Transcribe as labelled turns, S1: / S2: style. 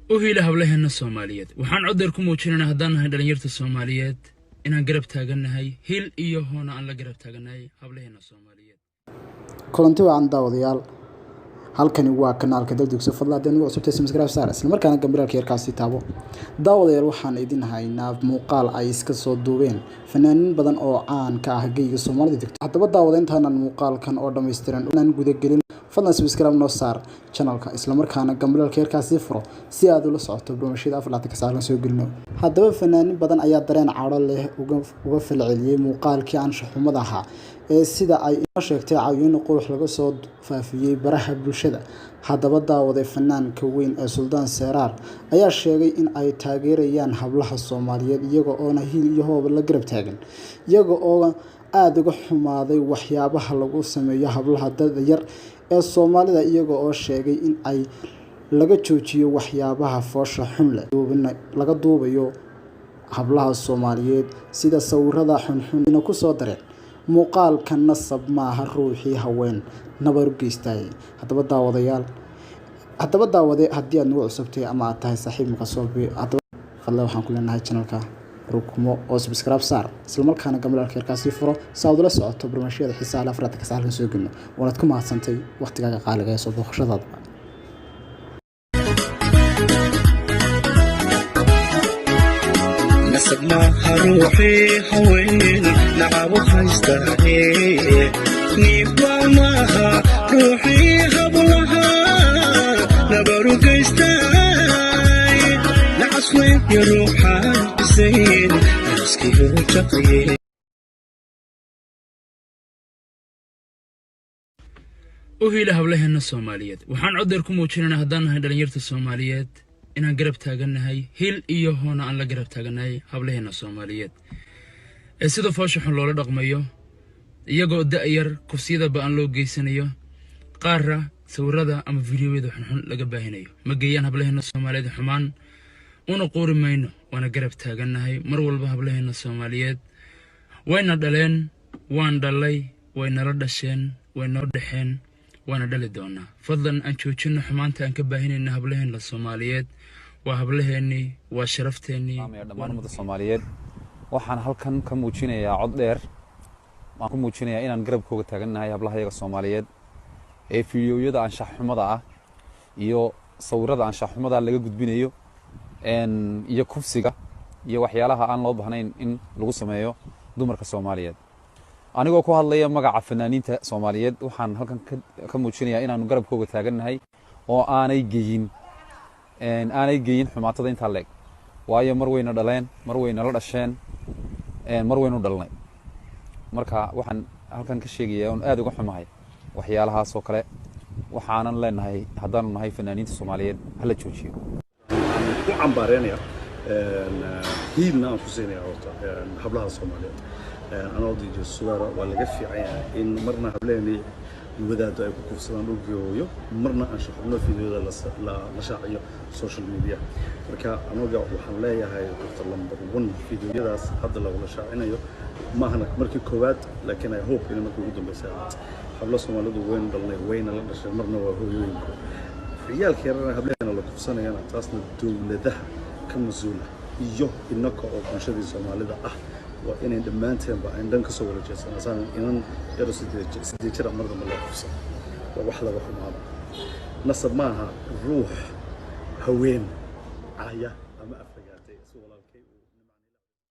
S1: وهيلا هبلهن الصوماليات وحن عذركم وجهنا هدان دلنيرتا الصوماليات inaan garab taaganahay hil iyo hoona aan la garab taaganahay hablaheena Soomaaliyeed
S2: kulanti waan daawadayaal halkani waa kanaalka Daldugso fadlan ugu cusubtay subscribe saar isla markaana gambarka yarkaasi taabo daawadayaal waxaan idin haynaa muuqaal ay iska soo duubeen fanaanin badan oo caan ka ah geeyiga Soomaalida hadaba daawadayntaan muuqaalkan oo dhameystiran inaan guda gelin fadlan subscribe noo saar channelka isla markaana gambarka yarkaasi furo si aad ula socoto barnaamijyada aflaadka ka saaran soo gelino hadaba fanaanin badan ayaa dareen caado leh uga falceliyay muuqaalkii aan shaxumada ahaa ee sida ay inoo sheegtay caawin qurux laga soo faafiyay baraha bulshada hadaba daawaday fanaanka weyn ee Suldaan Seraar ayaa sheegay in ay taageerayaan hablaha Soomaaliyeed iyaga oo hil iyo hoob la garab taagan iyaga oo aad uga xumaaday waxyaabaha lagu sameeyo hablaha dad yar ee Soomaalida iyaga oo sheegay in ay laga joojiyo waxyaabaha foosha xun leh laga duubayo hablaha Soomaaliyeed sida sawirada xunxun ku soo dareen muuqaalkan nasab maaha ruuxii haween nabar geystay hadaba daawade haddii aad nagu cusubtay ama aad tahay saaxiib ma soo fadlan waxaan ku leenahay channelka rukumo oo subscribe saar isla markaana gambarka yarkaasi furo saad ula socoto barnaamijyada xiisaha leh afraadka ka saaran soo gelino wanaad ku maadsantay waqtigaaga qaaliga ee soo booqashadaada
S3: نسب ما روحي هوين نعبو خيستاني نيبا ماها روحي هبلها نبرو كيستاي نعسوين يروحا بزين نسكي روشقي
S1: وهيلا هبلهن الصوماليات وحن عذركم وجهنا هدان دلنيرتا الصوماليات inaan garab taaganahay hil iyo hoona aan la garab taaganahay hablaheena Soomaaliyeed ee sida foosha xun loola dhaqmayo iyagoo da'yar kufsiyada baan loo geysanayo qaarra sawirada ama fiidiyowyada xun laga baahinayo ma geeyaan hablaheena Soomaaliyeed xumaan una qoorimayno wana garab taaganahay mar walba hablaheena Soomaaliyeed wayna dhaleen waan dhalay wayna la dhasheen wayna dhaxeen وانا دالي دونا فضلا ان جوجينو xumaanta aan ka baahinayna hablaheena Soomaaliyeed waa hablaheeni waa sharafteeni
S4: dhamaanada Soomaaliyeed waxaan halkan ka muujinayaa cod dheer waan ku muujinayaa inaan garabkooga taaganahay hablahayaga Soomaaliyeed ee fiidiyowyada aan shaxumada ah iyo sawirada aan shaxumada laga gudbinayo iyo kufsiga iyo waxyaalaha aan loo baahnayn in lagu sameeyo dumarka Soomaaliyeed anigoo ku hadlaya magaca fanaaniinta Soomaaliyeed waxaan halkan ka muujinayaa inaan garabkooga taaganahay oo aanay geeyin xumaatada inta leeg waayo mar weyna dhaleen mar weyna la dhasheen mar weynu dhalnay marka waxaan halkan ka sheegayaa in aad uga xumahay waxyaalahaas oo kale waxaanan leenahay hadaan nahay fanaaniinta Soomaaliyeed hala joojiyo
S5: ku cambaareenaya hiilna aan ku siinaya hablaha Soomaaliyeed أنا أودي الصورة ولا جفي إن مرنا حبلاني الوداد أي كوفسان أوجيو مرنا أنشحنا في ذا لا مشاعر السوشيال ميديا مركا أنا أرجع وحلايا هاي كفتر لمبر ون في ذا هذا لو مشاعرنا يو ما هناك مركي كواد لكن I hope إن مركي قدام بساعات حبلا سومالد وين ضلنا وين لا نشر مرنا وهو يوينكو ريال كيرنا حبلاني لو كوفسان أنا تاسنا دولة ده كمزولة يو إنك أو مشادي سومالد وإن دمانتهم بأن دنك صور الجسد مثلا إن يرسل سديتشر مرة من الله فرصة ووحدة وحنا هذا نصب معها روح هوين عيا أما أفريقيا سوى الكي